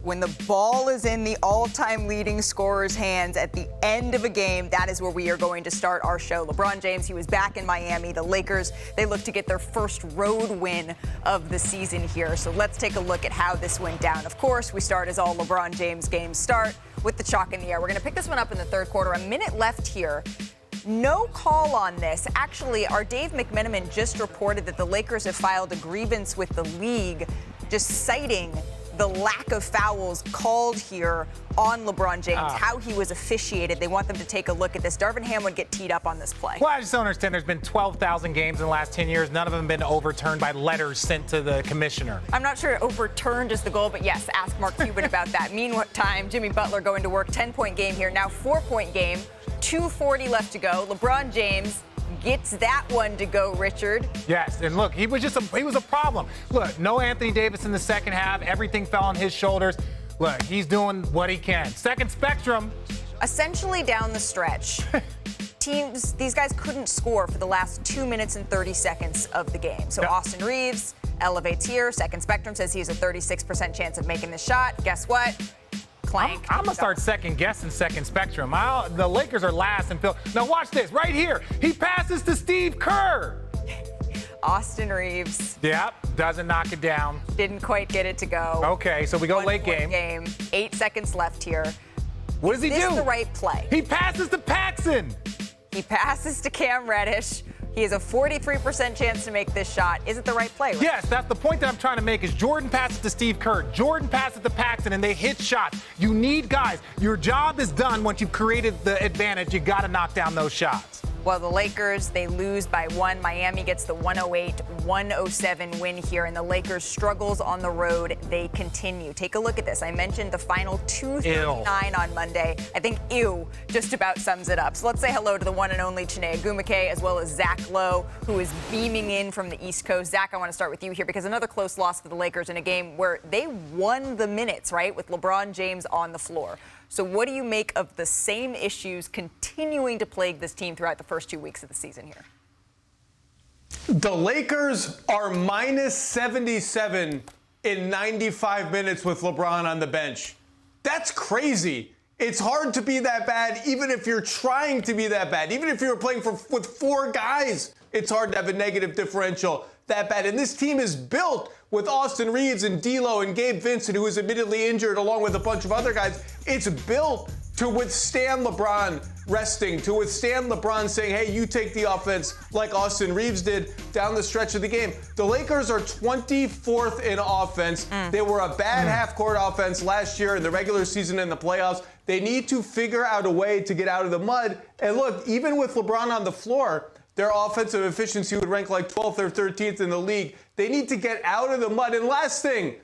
when the ball is in the all-time leading scorer's hands at the end of a game, that is where we are going to start our show. LeBron James, he was back in Miami. The Lakers, they look to get their first road win of the season here. So let's take a look at how this went down. Of course, we start as all LeBron James games start with the chalk in the air. We're going to pick this one up in the third quarter. A minute left here. No call on this. Actually, our Dave McMenamin just reported that the Lakers have filed a grievance with the league, just citing the lack of fouls called here on LeBron James, how he was officiated. They want them to take a look at this. Darvin Ham would get teed up on this play. Well, I just don't understand. There's been 12,000 games in the last 10 years. None of them have been overturned by letters sent to the commissioner. I'm not sure overturned is the goal, but yes, ask Mark Cuban about that. Meantime, Jimmy Butler going to work, 10-point game here. Now 4-point game, 2:40 left to go. LeBron James gets that one to go, Richard. Yes, and look, he was a problem. Look, no Anthony Davis in the second half. Everything fell on his shoulders. Look, he's doing what he can. Second spectrum. Essentially down the stretch, these guys couldn't score for the last 2 minutes and 30 seconds of the game. So Austin Reeves elevates here. Second spectrum says he has a 36% chance of making the shot. Guess what? Clank. I'm going to start second-guessing second spectrum. The Lakers are last and now watch this right here. He passes to Steve Kerr. Austin Reeves. Yep, doesn't knock it down. Didn't quite get it to go. Okay, so we go late game. 8 seconds left here. What does he do? This is the right play. He passes to Paxson. He passes to Cam Reddish. He has a 43% chance to make this shot. Is it the right play? Right? Yes, that's the point that I'm trying to make is Jordan passes to Steve Kerr. Jordan passes to Paxson, and they hit shots. You need guys. Your job is done once you've created the advantage. You got to knock down those shots. Well, the Lakers, they lose by 1. Miami gets the 108-107 win here, and the Lakers' struggles on the road, they continue. Take a look at this. I mentioned the final 239 on Monday. I think just about sums it up. So let's say hello to the one and only Chiney Ogwumike, as well as Zach Lowe, who is beaming in from the East Coast. Zach, I want to start with you here because another close loss for the Lakers in a game where they won the minutes, right, with LeBron James on the floor. So what do you make of the same issues continuing to plague this team throughout the first 2 weeks of the season here? The Lakers are minus 77 in 95 minutes with LeBron on the bench. That's crazy. It's hard to be that bad, even if you're trying to be that bad. Even if you're playing with 4 guys, it's hard to have a negative differential that bad. And this team is built with Austin Reeves and D'Lo and Gabe Vincent, who is admittedly injured, along with a bunch of other guys. It's built to withstand LeBron resting, to withstand LeBron saying, hey, you take the offense like Austin Reeves did down the stretch of the game. The Lakers are 24th in offense. They were a bad half-court offense last year in the regular season and the playoffs. They need to figure out a way to get out of the mud. And look, even with LeBron on the floor, their offensive efficiency would rank like 12th or 13th in the league. They need to get out of the mud. And last thing,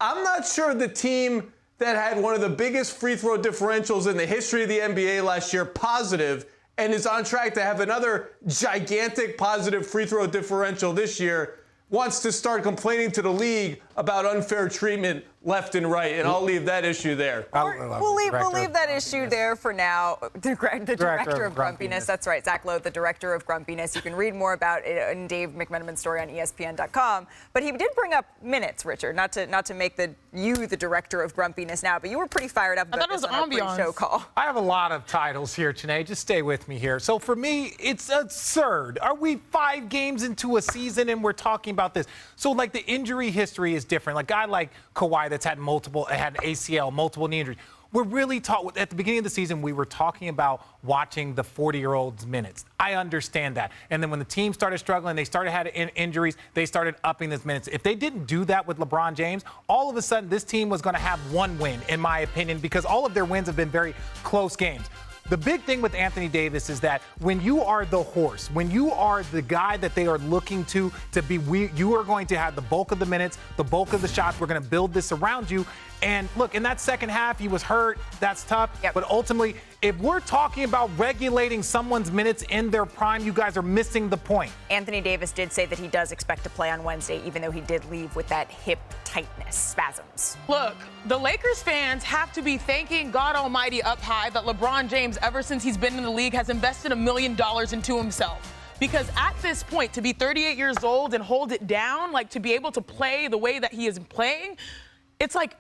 I'm not sure the team that had one of the biggest free throw differentials in the history of the NBA last year positive and is on track to have another gigantic positive free throw differential this year wants to start complaining to the league about unfair treatment left and right, and I'll leave that issue there. We'll leave that issue there for now. The director of grumpiness. That's right, Zach Lowe, the director of grumpiness. You can read more about it in Dave McMenamin's story on ESPN.com. But he did bring up minutes, Richard, not to make you the director of grumpiness now, but you were pretty fired up about this on our pre-show call. I have a lot of titles here, Chiney. Just stay with me here. So for me, it's absurd. Are we 5 games into a season and we're talking about this? So like the injury history is different. Like a guy like Kawhi that's had ACL, multiple knee injuries. We're really at the beginning of the season, we were talking about watching the 40-year-olds' minutes. I understand that. And then when the team started struggling, they started having injuries, they started upping those minutes. If they didn't do that with LeBron James, all of a sudden this team was going to have 1 win, in my opinion, because all of their wins have been very close games. The big thing with Anthony Davis is that when you are the horse, when you are the guy that they are looking to be, you are going to have the bulk of the minutes, the bulk of the shots. We're going to build this around you. And look, in that second half, he was hurt. That's tough. Yep. But ultimately, if we're talking about regulating someone's minutes in their prime, you guys are missing the point. Anthony Davis did say that he does expect to play on Wednesday, even though he did leave with that hip tightness, spasms. Look, the Lakers fans have to be thanking God Almighty up high that LeBron James, ever since he's been in the league, has invested $1 million into himself. Because at this point, to be 38 years old and hold it down, like to be able to play the way that he is playing, it's like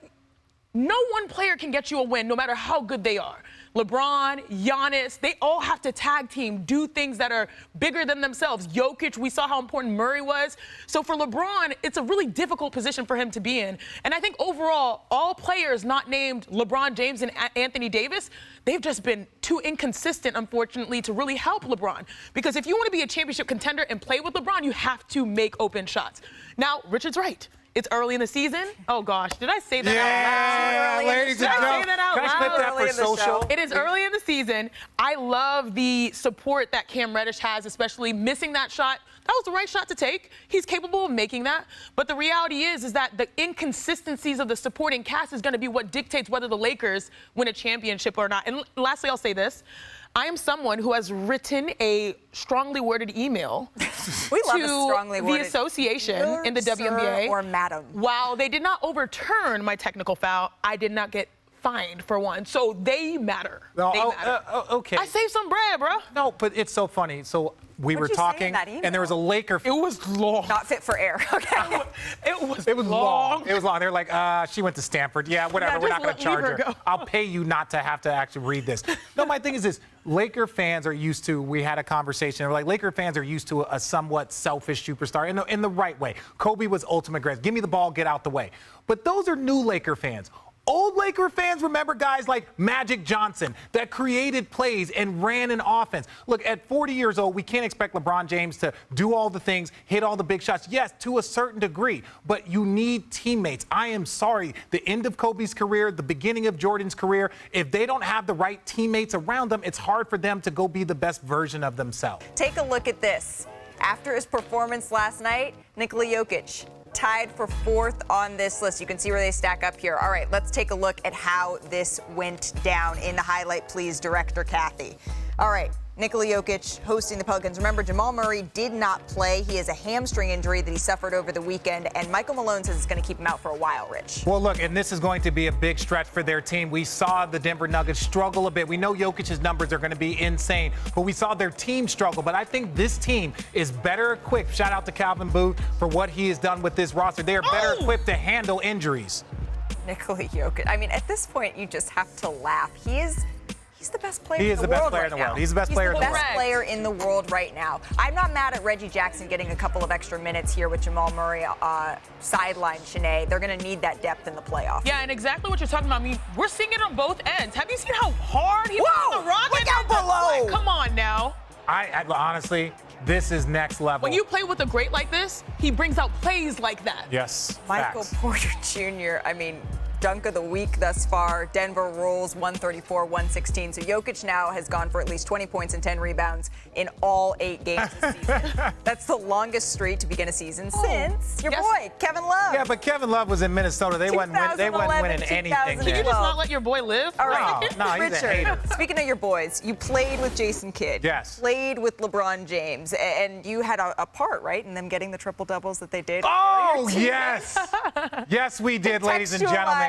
no one player can get you a win no matter how good they are. LeBron, Giannis, they all have to tag team, do things that are bigger than themselves. Jokic, we saw how important Murray was. So for LeBron, it's a really difficult position for him to be in. And I think overall, all players not named LeBron James and Anthony Davis, they've just been too inconsistent, unfortunately, to really help LeBron. Because if you want to be a championship contender and play with LeBron, you have to make open shots. Now, Richard's right. It's early in the season. Oh, gosh. Did I say that out loud? Yeah, ladies and gentlemen. Can I clip that for social? It is early in the season. I love the support that Cam Reddish has, especially missing that shot. That was the right shot to take. He's capable of making that. But the reality is that the inconsistencies of the supporting cast is going to be what dictates whether the Lakers win a championship or not. And lastly, I'll say this. I am someone who has written a strongly worded email We love to a strongly worded the association in the sir, WNBA. or madam. While they did not overturn my technical foul, I did not get fined for one. So they matter. No, They matter. okay. I saved some bread, bro. No, but it's so funny. So we What'd were you say in talking, that email? and there was a Laker. It was long. Not fit for air. Okay. It was long. It was long. They're like, she went to Stanford. Yeah, whatever. Yeah, We're just not going to leave charge her her. go. I'll pay you not to have to actually read this. No, my thing is this. Laker fans are used to, we had a conversation, we're like, Laker fans are used to a somewhat selfish superstar in the right way. Kobe was ultimate greatness. Give me the ball, get out the way. But those are new Laker fans. Old Laker fans remember guys like Magic Johnson that created plays and ran an offense. Look, at 40 years old, we can't expect LeBron James to do all the things, hit all the big shots. Yes, to a certain degree, but you need teammates. I am sorry. The end of Kobe's career, the beginning of Jordan's career, if they don't have the right teammates around them, it's hard for them to go be the best version of themselves. Take a look at this. After his performance last night, Nikola Jokic tied for 4th on this list. You can see where they stack up here. All right, let's take a look at how this went down in the highlight, please, Director Kathy. All right, Nikola Jokic hosting the Pelicans. Remember, Jamal Murray did not play. He has a hamstring injury that he suffered over the weekend, and Michael Malone says it's going to keep him out for a while, Rich. Well, look, and this is going to be a big stretch for their team. We saw the Denver Nuggets struggle a bit. We know Jokic's numbers are going to be insane, but we saw their team struggle. But I think this team is better equipped. Shout out to Calvin Booth for what he has done with this roster. They are better equipped to handle injuries. Nikola Jokic. I mean, at this point, you just have to laugh. He's the best player He in is the the best world player right in the world. now. He's the best player in the He's the world. best player in the world right now. I'm not mad at Reggie Jackson getting a couple of extra minutes here with Jamal Murray sideline, Shanae. They're going to need that depth in the playoffs. Yeah, and exactly what you're talking about. I mean, we're seeing it on both ends. Have you seen how hard he was on the Rockets? Look out below! Like, come on now. I honestly, this is next level. When you play with a great like this, he brings out plays like that. Yes. Michael facts. Porter Jr., I mean, dunk of the week thus far. Denver rolls 134-116. So Jokic now has gone for at least 20 points and 10 rebounds in all 8 games this season. That's the longest streak to begin a season since your boy, Kevin Love. Yeah, but Kevin Love was in Minnesota. They wasn't winning anything. Can you there. just not let your boy live? All right. No, he's a Richard, hater. speaking of your boys, you played with Jason Kidd. Yes. Played with LeBron James. And you had a part, right, in them getting the triple-doubles that they did? Oh, yes. Yes, we did, ladies and gentlemen. Contextualize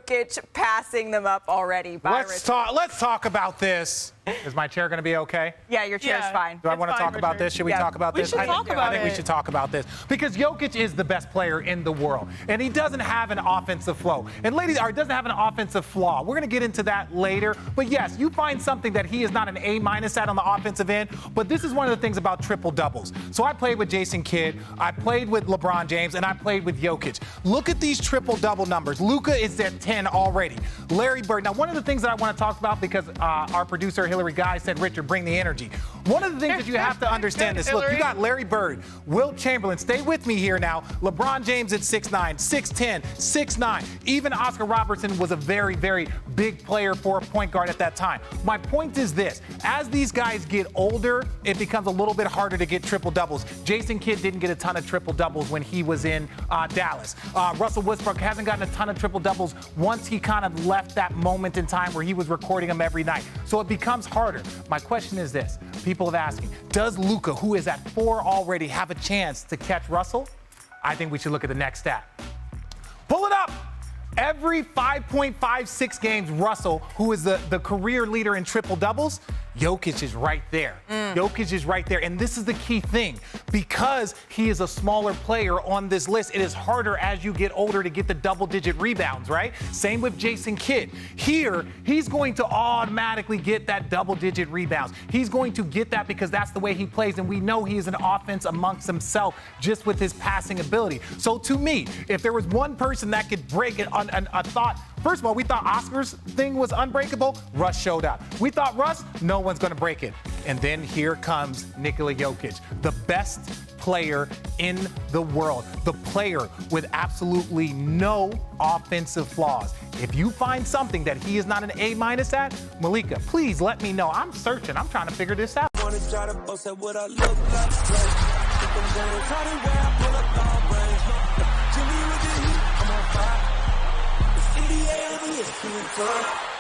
Jokic passing them up already. Bye, Richard. Let's talk about this. Is my chair going to be okay? Yeah, your chair's Yeah. fine. Do I It's want to fine, talk about Richard. this? Should we Yeah. talk about We this? should talk about I think we it. should talk about this because Jokic is the best player in the world, and he doesn't have an offensive flow. And ladies, or doesn't have an offensive flaw. We're going to get into that later. But yes, you find something that he is not an A- at on the offensive end. But this is one of the things about triple doubles. So I played with Jason Kidd, I played with LeBron James, and I played with Jokic. Look at these triple double numbers. Luka is at 10 already. Larry Bird. Now, one of the things that I want to talk about because our producer Hillary Guy said, Richard, bring the energy. One of the things that you have to understand is, look, you got Larry Bird, Wilt Chamberlain. Stay with me here now. LeBron James at 6'9", 6'10", 6'9". Even Oscar Robertson was a very, very big player for a point guard at that time. My point is this. As these guys get older, it becomes a little bit harder to get triple doubles. Jason Kidd didn't get a ton of triple doubles when he was in Dallas. Russell Westbrook hasn't gotten a ton of triple doubles once he kind of left that moment in time where he was recording them every night. So it becomes harder. My question is this. People have asked me, does Luka, who is at 4 already, have a chance to catch Russell? I think we should look at the next stat. Pull it up. Every 5.56 games, Russell, who is the career leader in triple doubles, Jokic is right there. Jokic is right there. And this is the key thing. Because he is a smaller player on this list, it is harder as you get older to get the double-digit rebounds, right? Same with Jason Kidd. Here, he's going to automatically get that double-digit rebounds. He's going to get that because that's the way he plays, and we know he is an offense amongst himself just with his passing ability. So to me, if there was one person that could break it on a thought, first of all, we thought Oscar's thing was unbreakable. Russ showed up. We thought Russ, no one's going to break it. And then here comes Nikola Jokic, the best player in the world, the player with absolutely no offensive flaws. If you find something that he is not an A- at, Malika, please let me know. I'm searching. I'm trying to figure this out. Wanna try to boast at what I look like. Think I'm gonna try to wear, I pull up all brains. Jimmy with the heat, I'm on fire. It's NBA, I'm here,